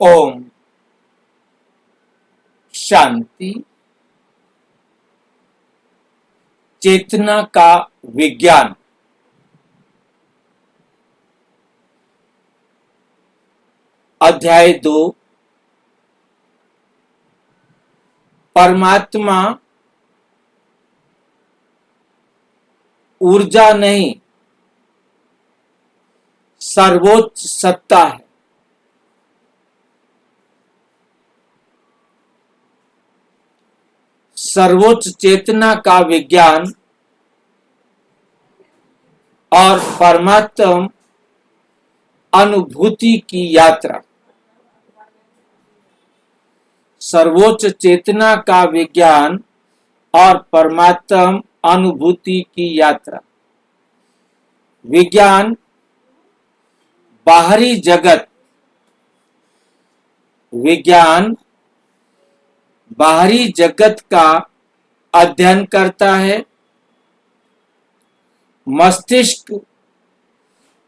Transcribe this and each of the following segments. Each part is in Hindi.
ओम शांति। चेतना का विज्ञान। अध्याय 2। परमात्मा ऊर्जा नहीं, सर्वोच्च सत्ता है। सर्वोच्च चेतना का विज्ञान और परमात्म अनुभूति की यात्रा। सर्वोच्च चेतना का विज्ञान और परमात्म अनुभूति की यात्रा। विज्ञान बाहरी जगत, विज्ञान बाहरी जगत का अध्ययन करता है। मस्तिष्क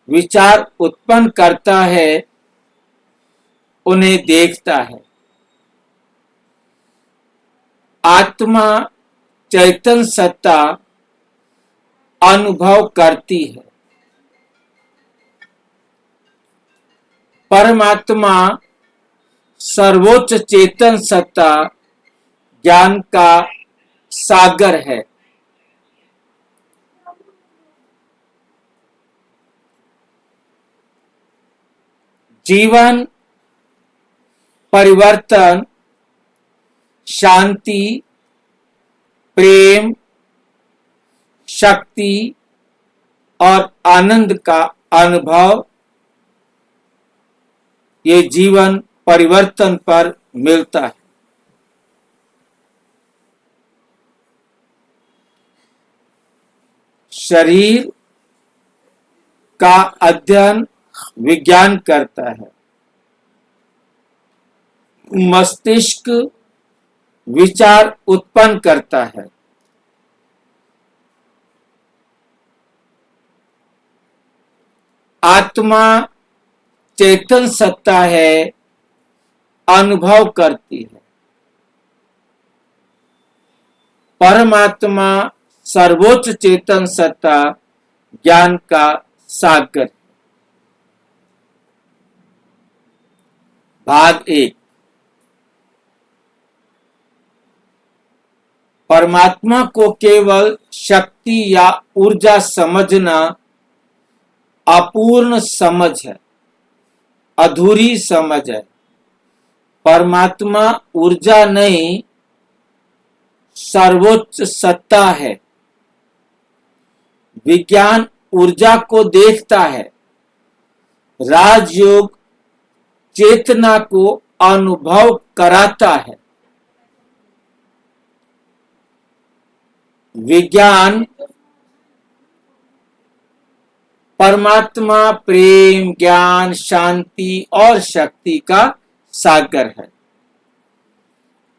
विचार उत्पन्न करता है, उन्हें देखता है। आत्मा चैतन्य सत्ता अनुभव करती है। परमात्मा सर्वोच्च चेतन सत्ता ज्ञान का सागर है। जीवन, परिवर्तन, शांति, प्रेम, शक्ति और आनंद का अनुभव ये जीवन परिवर्तन पर मिलता है। शरीर का अध्ययन विज्ञान करता है। मस्तिष्क विचार उत्पन्न करता है। आत्मा चेतन सत्ता है, अनुभव करती है। परमात्मा सर्वोच्च चेतन सत्ता ज्ञान का सागर। भाग 1। परमात्मा को केवल शक्ति या ऊर्जा समझना अपूर्ण समझ है, अधूरी समझ है। परमात्मा ऊर्जा नहीं, सर्वोच्च सत्ता है। विज्ञान ऊर्जा को देखता है। राजयोग चेतना को अनुभव कराता है। विज्ञान परमात्मा प्रेम, ज्ञान, शांति और शक्ति का सागर है।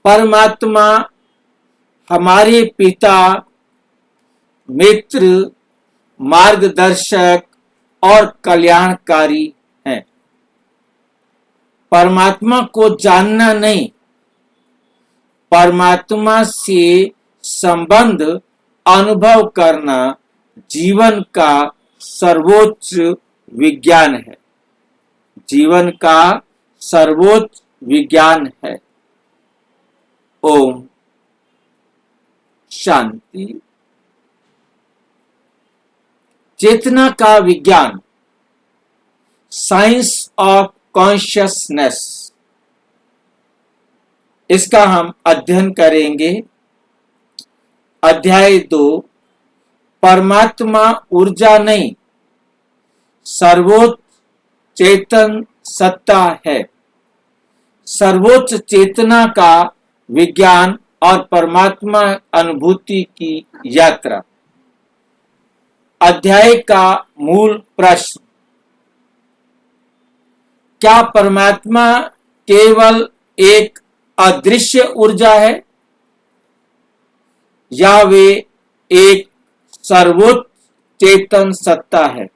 परमात्मा हमारे पिता, मित्र, मार्गदर्शक और कल्याणकारी हैं। परमात्मा को जानना नहीं, परमात्मा से संबंध अनुभव करना जीवन का सर्वोच्च विज्ञान है। जीवन का सर्वोच्च विज्ञान है। ओम शांति। चेतना का विज्ञान, साइंस ऑफ कॉन्शियसनेस, इसका हम अध्ययन करेंगे। अध्याय 2। परमात्मा ऊर्जा नहीं, सर्वोच्च चेतन सत्ता है। सर्वोच्च चेतना का विज्ञान और परमात्मा अनुभूति की यात्रा। अध्याय का मूल प्रश्न, क्या परमात्मा केवल एक अदृश्य ऊर्जा है या वे एक सर्वोच्च चेतन सत्ता है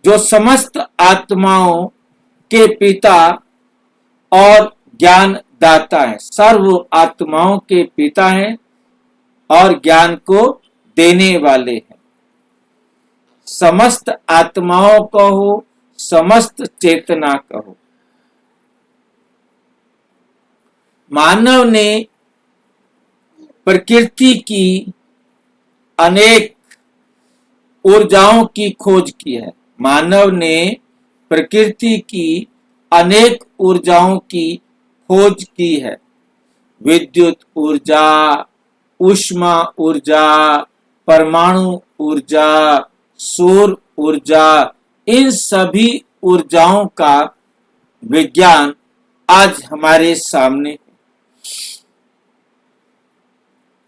जो समस्त आत्माओं के पिता और ज्ञान दाता है। सर्व आत्माओं के पिता हैं और ज्ञान को देने वाले हैं। समस्त आत्माओं कहो, समस्त चेतना कहो। मानव ने प्रकृति की अनेक ऊर्जाओं की खोज की है। मानव ने प्रकृति की अनेक ऊर्जाओं की खोज की है। विद्युत ऊर्जा, ऊष्मा ऊर्जा, परमाणु ऊर्जा, सौर ऊर्जा, इन सभी ऊर्जाओं का विज्ञान आज हमारे सामने है।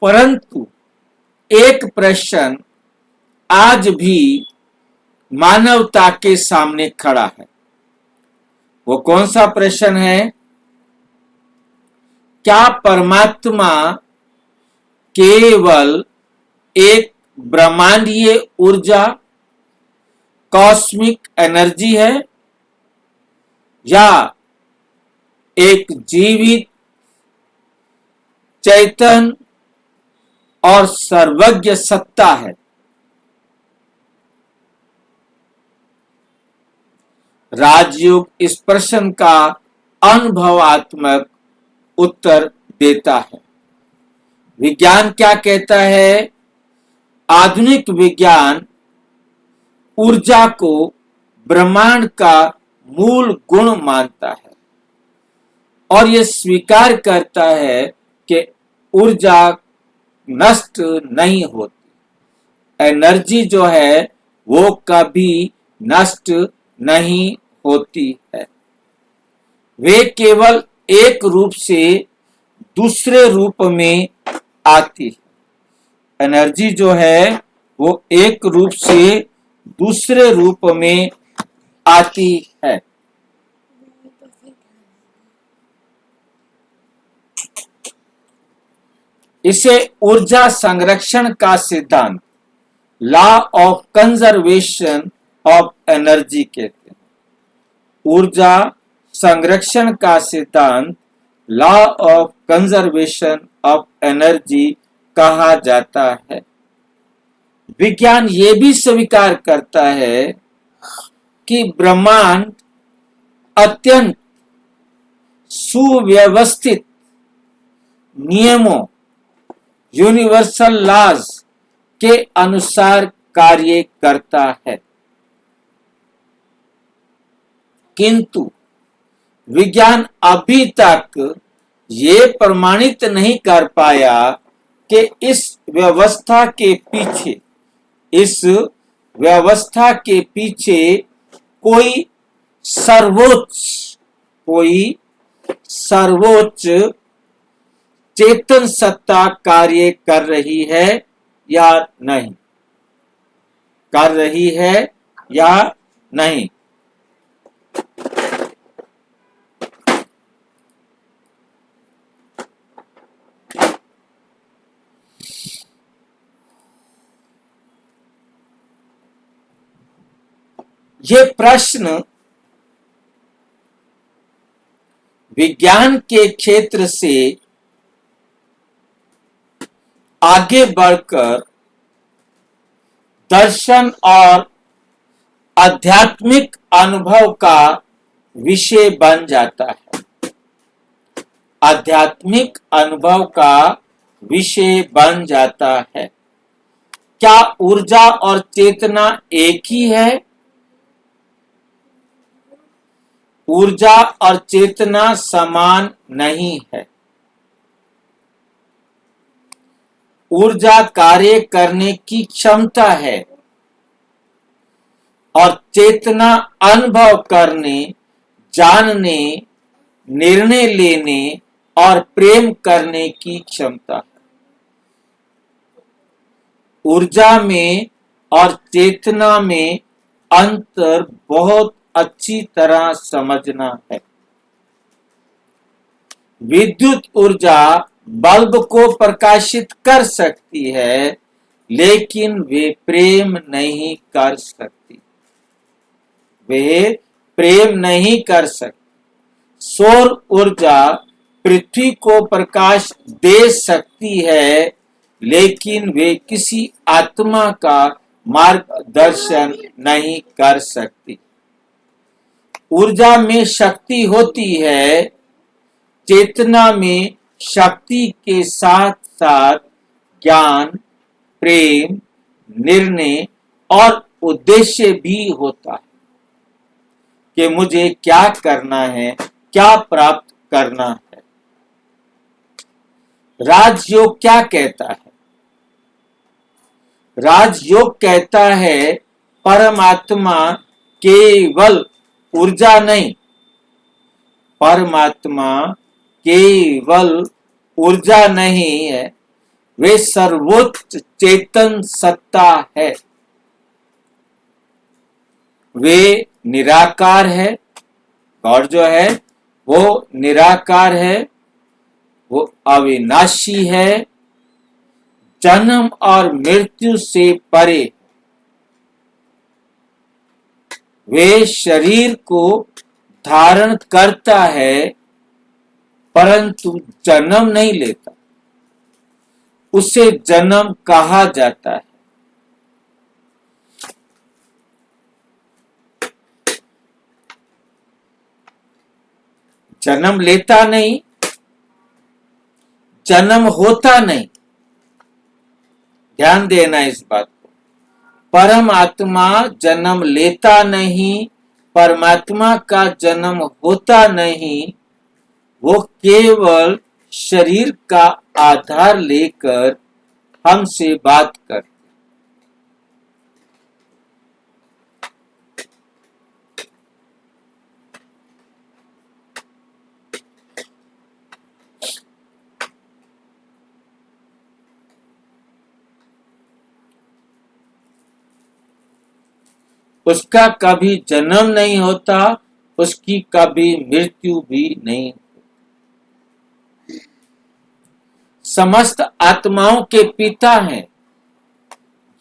परंतु एक प्रश्न आज भी मानवता के सामने खड़ा है। वो कौन सा प्रश्न है? क्या परमात्मा केवल एक ब्रह्मांडीय ऊर्जा, कॉस्मिक एनर्जी है, या एक जीवित, चैतन्य और सर्वज्ञ सत्ता है? राजयोग इस प्रश्न का अनुभवात्मक उत्तर देता है। विज्ञान क्या कहता है? आधुनिक विज्ञान ऊर्जा को ब्रह्मांड का मूल गुण मानता है और यह स्वीकार करता है कि ऊर्जा नष्ट नहीं होती। एनर्जी जो है वो कभी नष्ट नहीं होती है। वे केवल एक रूप से दूसरे रूप में आती है। एनर्जी जो है वो एक रूप से दूसरे रूप में आती है। इसे ऊर्जा संरक्षण का सिद्धांत, law of conservation of energy कहते हैं। ऊर्जा संरक्षण का सिद्धांत, law of conservation of energy कहा जाता है। विज्ञान ये भी स्वीकार करता है कि ब्रह्मांड अत्यंत सुव्यवस्थित नियमों, यूनिवर्सल लॉज के अनुसार कार्य करता है। किंतु विज्ञान अभी तक ये प्रमाणित नहीं कर पाया कि इस व्यवस्था के पीछे कोई सर्वोच्च चेतन सत्ता कार्य कर रही है या नहीं, कर रही है या नहीं। ये प्रश्न विज्ञान के क्षेत्र से आगे बढ़कर दर्शन और आध्यात्मिक अनुभव का विषय बन जाता है। आध्यात्मिक अनुभव का विषय बन जाता है। क्या ऊर्जा और चेतना एक ही है? ऊर्जा और चेतना समान नहीं है। ऊर्जा कार्य करने की क्षमता है और चेतना अनुभव करने, जानने, निर्णय लेने और प्रेम करने की क्षमता है। ऊर्जा में और चेतना में अंतर बहुत अच्छी तरह समझना है। विद्युत ऊर्जा बल्ब को प्रकाशित कर सकती है, लेकिन वे प्रेम नहीं कर सकती। वे प्रेम नहीं कर सकती। सौर ऊर्जा पृथ्वी को प्रकाश दे सकती है, लेकिन वे किसी आत्मा का मार्गदर्शन नहीं कर सकती। ऊर्जा में शक्ति होती है, चेतना में शक्ति के साथ साथ ज्ञान, प्रेम, निर्णय और उद्देश्य भी होता है कि मुझे क्या करना है, क्या प्राप्त करना है। राजयोग क्या कहता है? राजयोग कहता है परमात्मा केवल ऊर्जा नहीं, परमात्मा केवल ऊर्जा नहीं है, वे सर्वोच्च चेतन सत्ता है। वे निराकार है। गॉड जो है वो निराकार है, वो अविनाशी है, जन्म और मृत्यु से परे। वे शरीर को धारण करता है परंतु जन्म नहीं लेता, उसे जन्म कहा जाता है। जन्म लेता नहीं, जन्म होता नहीं। ध्यान देना इस बात को। परमात्मा जन्म लेता नहीं, परमात्मा का जन्म होता नहीं, वो केवल शरीर का आधार लेकर हमसे बात करते। उसका कभी जन्म नहीं होता, उसकी कभी मृत्यु भी नहीं होती। समस्त आत्माओं के पिता हैं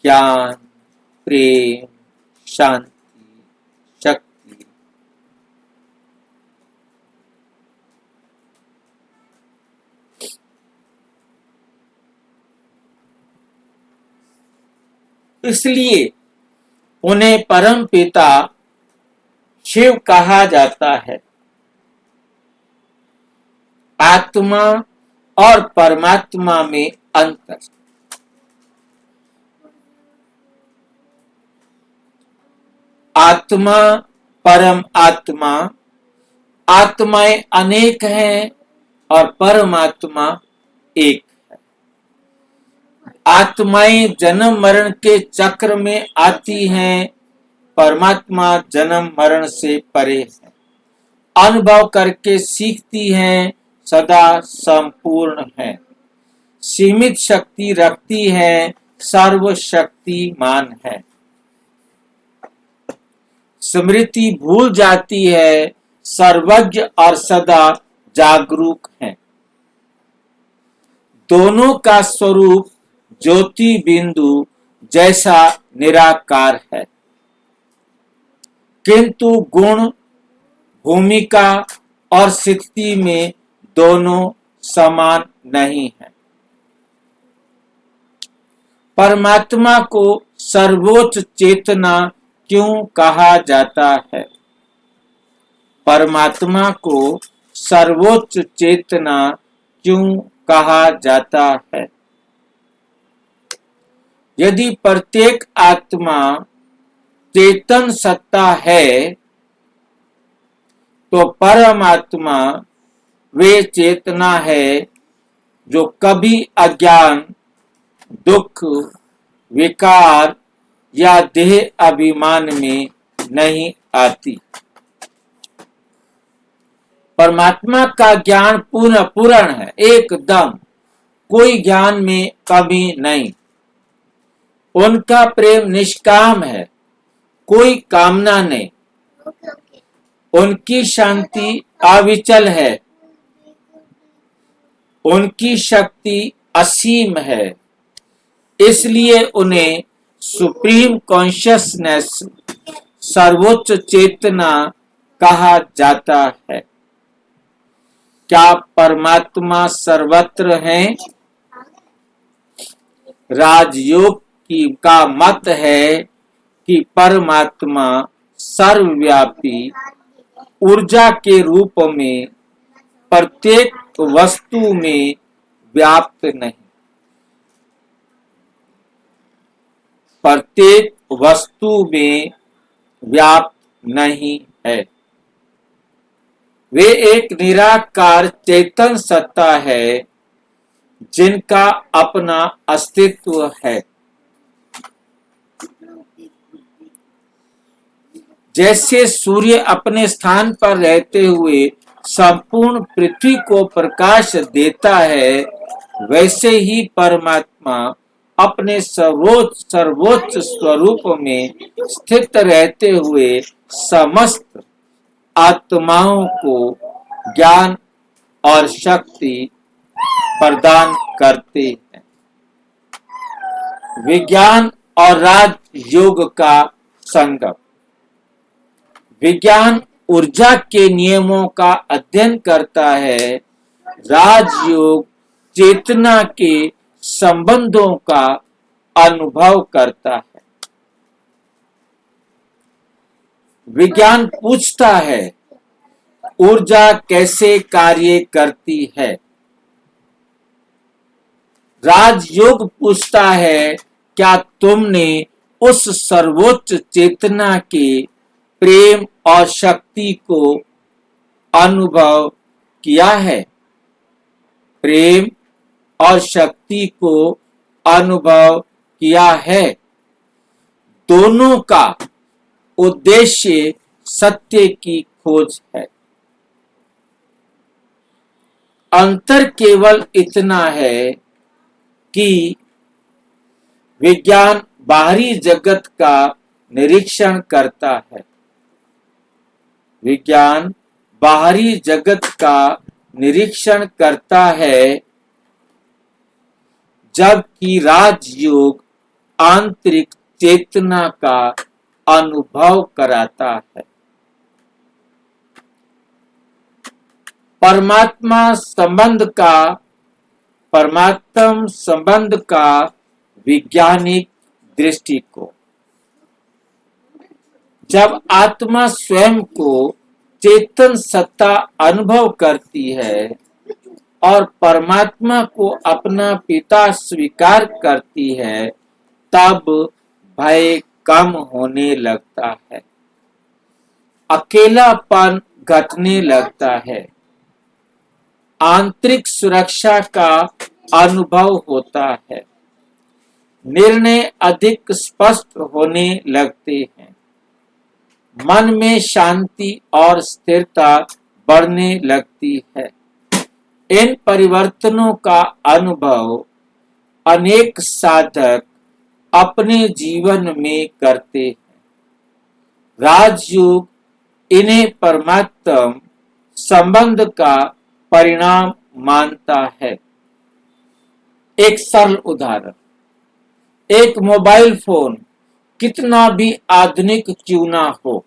ज्ञान, प्रेम, शांति, शक्ति। इसलिए उन्हें परम पिता शिव कहा जाता है। आत्मा और परमात्मा में अंतर। आत्मा, परम आत्मा, आत्माएं अनेक हैं और परमात्मा एक। आत्माएं जन्म मरण के चक्र में आती हैं, परमात्मा जन्म मरण से परे है। अनुभव करके सीखती हैं, सदा संपूर्ण है, सीमित शक्ति रखती है, सर्वशक्तिमान है। स्मृति भूल जाती है, सर्वज्ञ और सदा जागरूक है। दोनों का स्वरूप ज्योति बिंदु जैसा निराकार है, किंतु गुण, भूमिका और स्थिति में दोनों समान नहीं है। परमात्मा को सर्वोच्च चेतना क्यों कहा जाता है? परमात्मा को सर्वोच्च चेतना क्यों कहा जाता है? यदि प्रत्येक आत्मा चेतन सत्ता है तो परमात्मा वे चेतना है जो कभी अज्ञान, दुख, विकार या देह अभिमान में नहीं आती। परमात्मा का ज्ञान पूर्ण है, एकदम कोई ज्ञान में कमी नहीं। उनका प्रेम निष्काम है, कोई कामना नहीं। उनकी शांति अविचल है, उनकी शक्ति असीम है। इसलिए उन्हें सुप्रीम कॉन्शियसनेस, सर्वोच्च चेतना कहा जाता है। क्या परमात्मा सर्वत्र हैं? राजयोग का मत है कि परमात्मा सर्वव्यापी ऊर्जा के रूप में प्रत्येक वस्तु में व्याप्त नहीं, प्रत्येक वस्तु में व्याप्त नहीं है। वे एक निराकार चेतन सत्ता है जिनका अपना अस्तित्व है। जैसे सूर्य अपने स्थान पर रहते हुए संपूर्ण पृथ्वी को प्रकाश देता है, वैसे ही परमात्मा अपने सर्वोच्च स्वरूप में स्थित रहते हुए समस्त आत्माओं को ज्ञान और शक्ति प्रदान करते हैं। विज्ञान और राजयोग का संगम। विज्ञान ऊर्जा के नियमों का अध्ययन करता है, राजयोग चेतना के संबंधों का अनुभव करता है। विज्ञान पूछता है, ऊर्जा कैसे कार्य करती है? राजयोग पूछता है, क्या तुमने उस सर्वोच्च चेतना के प्रेम और शक्ति को अनुभव किया है? प्रेम और शक्ति को अनुभव किया है। दोनों का उद्देश्य सत्य की खोज है। अंतर केवल इतना है कि विज्ञान बाहरी जगत का निरीक्षण करता है। विज्ञान बाहरी जगत का निरीक्षण करता है, जबकि राजयोग आंतरिक चेतना का अनुभव कराता है। परमात्म संबंध का वैज्ञानिक दृष्टिकोण। जब आत्मा स्वयं को चेतन सत्ता अनुभव करती है और परमात्मा को अपना पिता स्वीकार करती है, तब भय कम होने लगता है, अकेलापन घटने लगता है, आंतरिक सुरक्षा का अनुभव होता है, निर्णय अधिक स्पष्ट होने लगते हैं, मन में शांति और स्थिरता बढ़ने लगती है। इन परिवर्तनों का अनुभव अनेक साधक अपने जीवन में करते हैं। राजयोग इन्हें परमात्म संबंध का परिणाम मानता है। एक सरल उदाहरण, एक मोबाइल फोन कितना भी आधुनिक क्यों ना हो,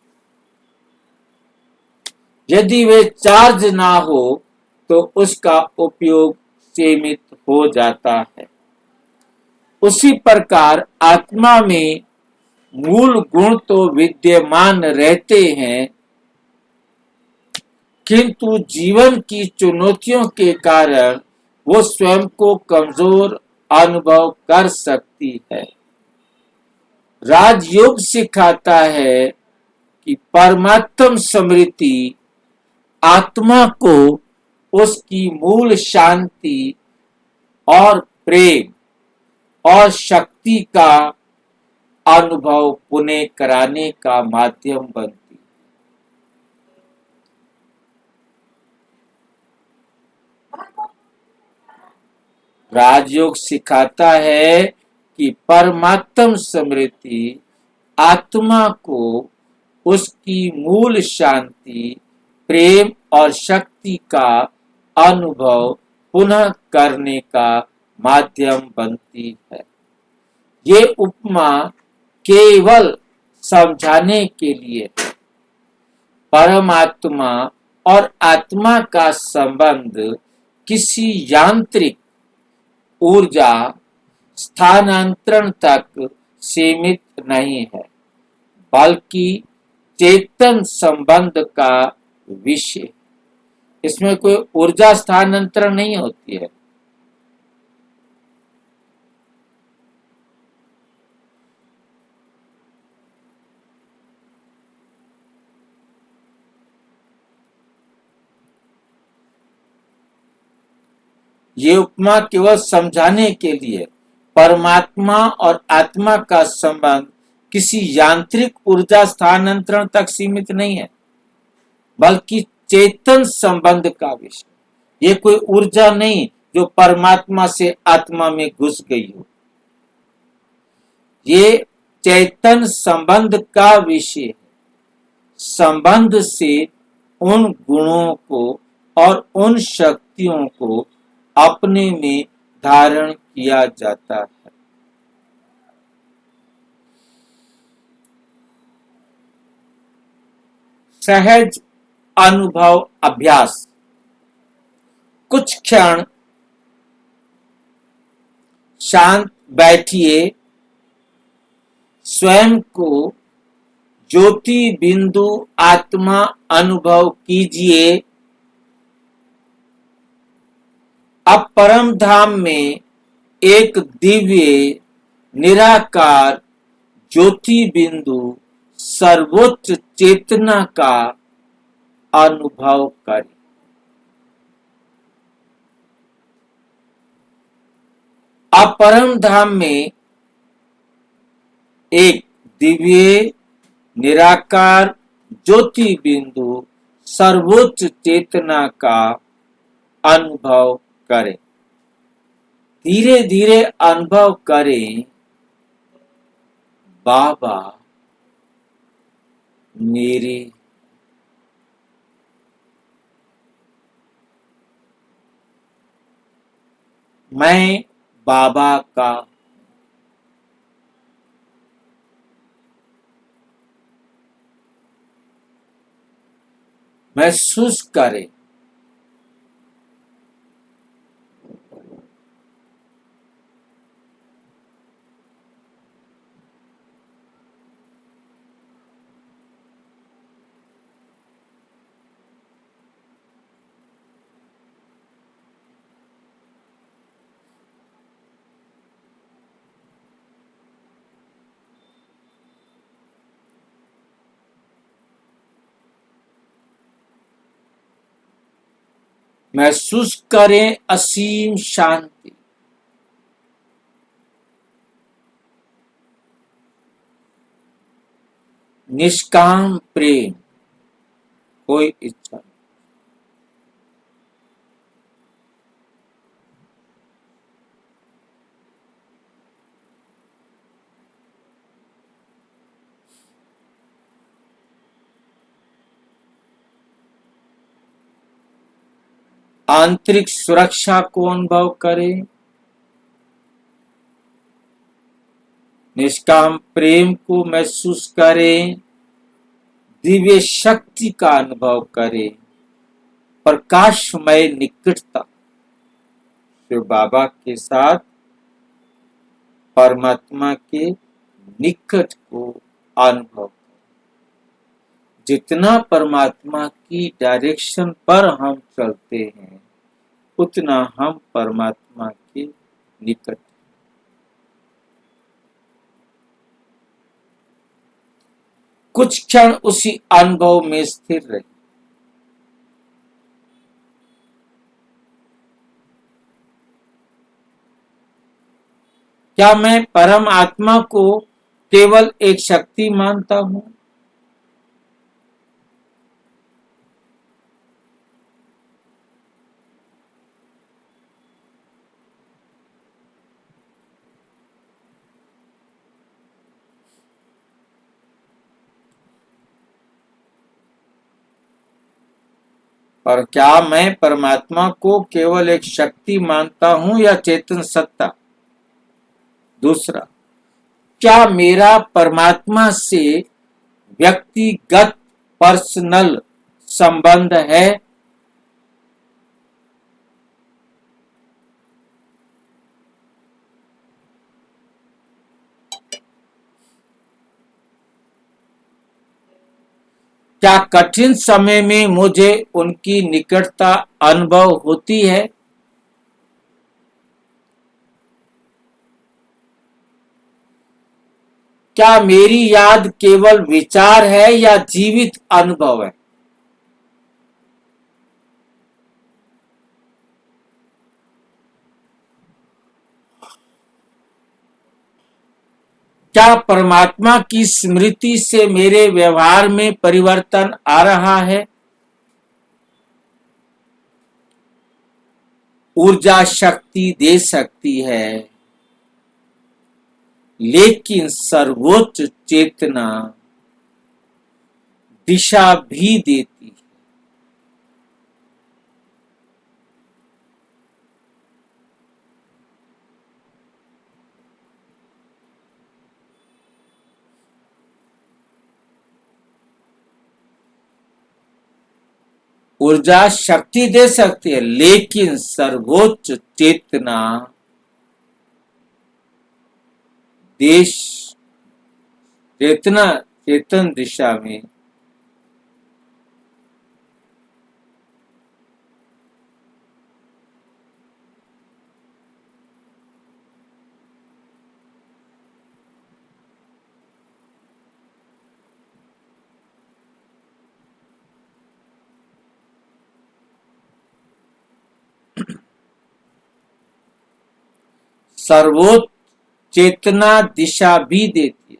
यदि वे चार्ज ना हो तो उसका उपयोग सीमित हो जाता है। उसी प्रकार आत्मा में मूल गुण तो विद्यमान रहते हैं, किंतु जीवन की चुनौतियों के कारण वो स्वयं को कमजोर अनुभव कर सकती है। राजयोग सिखाता है कि परमात्म स्मृति आत्मा को उसकी मूल शांति और प्रेम और शक्ति का अनुभव पुनः कराने का माध्यम बनती है। राजयोग सिखाता है कि परमात्म स्मृति आत्मा को उसकी मूल शांति, प्रेम और शक्ति का अनुभव पुनः करने का माध्यम बनती है। ये उपमा केवल समझाने के लिए है। परमात्मा और आत्मा का संबंध किसी यांत्रिक ऊर्जा स्थानांतरण तक सीमित नहीं है, बल्कि चेतन संबंध का विषय। इसमें कोई ऊर्जा स्थानांतरण नहीं होती है। ये उपमा केवल समझाने के लिए परमात्मा और आत्मा का संबंध किसी यांत्रिक ऊर्जा स्थानांतरण तक सीमित नहीं है, बल्कि चेतन संबंध का विषय। ये कोई ऊर्जा नहीं जो परमात्मा से आत्मा में घुस गई हो। ये चैतन संबंध का विषय है। संबंध से उन गुणों को और उन शक्तियों को अपने में धारण किया जाता है। सहज अनुभव अभ्यास। कुछ क्षण शांत बैठिए, स्वयं को ज्योति बिंदु आत्मा अनुभव कीजिए। अब परम धाम में एक दिव्य निराकार ज्योति बिंदु सर्वोच्च चेतना का अनुभव करें। अब परम धाम में एक दिव्य निराकार ज्योति बिंदु सर्वोच्च चेतना का अनुभव करें। धीरे धीरे अनुभव करें, बाबा मेरे। मैं बाबा का। महसूस करें, महसूस करें असीम शांति। निष्काम प्रेम, कोई इच्छा। आंतरिक सुरक्षा को अनुभव करें। निष्काम प्रेम को महसूस करें। दिव्य शक्ति का अनुभव करें। प्रकाशमय निकटता, शिव बाबा के साथ परमात्मा के निकट को अनुभव। जितना परमात्मा की डायरेक्शन पर हम चलते हैं, उतना हम परमात्मा के निकट। कुछ क्षण उसी अनुभव में स्थिर रहे। क्या मैं परम आत्मा को केवल एक शक्ति मानता हूं? और क्या मैं परमात्मा को केवल एक शक्ति मानता हूं या चेतन सत्ता? दूसरा, क्या मेरा परमात्मा से व्यक्तिगत पर्सनल संबंध है। क्या कठिन समय में मुझे उनकी निकटता अनुभव होती है? क्या मेरी याद केवल विचार है या जीवित अनुभव है? क्या परमात्मा की स्मृति से मेरे व्यवहार में परिवर्तन आ रहा है? ऊर्जा शक्ति दे सकती है, लेकिन सर्वोच्च चेतना दिशा भी देती है। ऊर्जा शक्ति दे सकती है, लेकिन सर्वोच्च चेतना देश चेतन दिशा में सर्वोच्च चेतना दिशा भी देती है।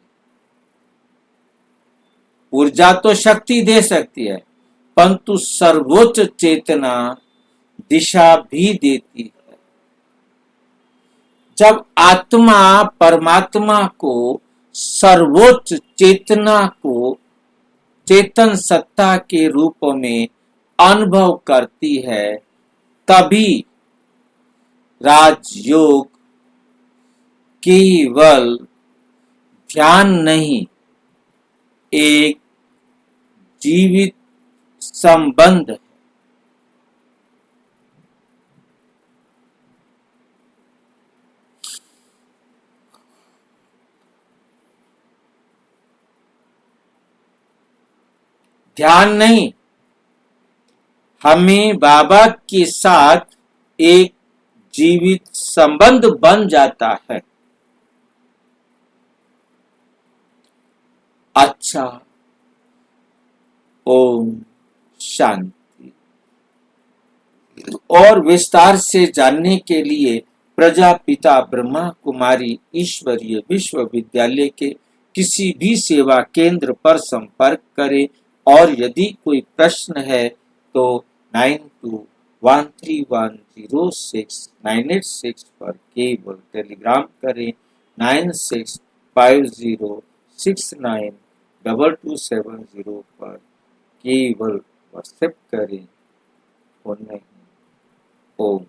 ऊर्जा तो शक्ति दे सकती है, परंतु सर्वोच्च चेतना दिशा भी देती है। जब आत्मा परमात्मा को, सर्वोच्च चेतना को चेतन सत्ता के रूप में अनुभव करती है, तभी राजयोग केवल ध्यान नहीं, एक जीवित संबंध है। ध्यान नहीं, हमें बाबा के साथ एक जीवित संबंध बन जाता है। अच्छा, ओम शांति। और विस्तार से जानने के लिए प्रजापिता ब्रह्मा कुमारी ईश्वरीय विश्वविद्यालय के किसी भी सेवा केंद्र पर संपर्क करें, और यदि कोई प्रश्न है तो 9213106986 पर केवल टेलीग्राम करें। 9650692270 पर केवल व्हाट्सएप करें और नहीं। ओम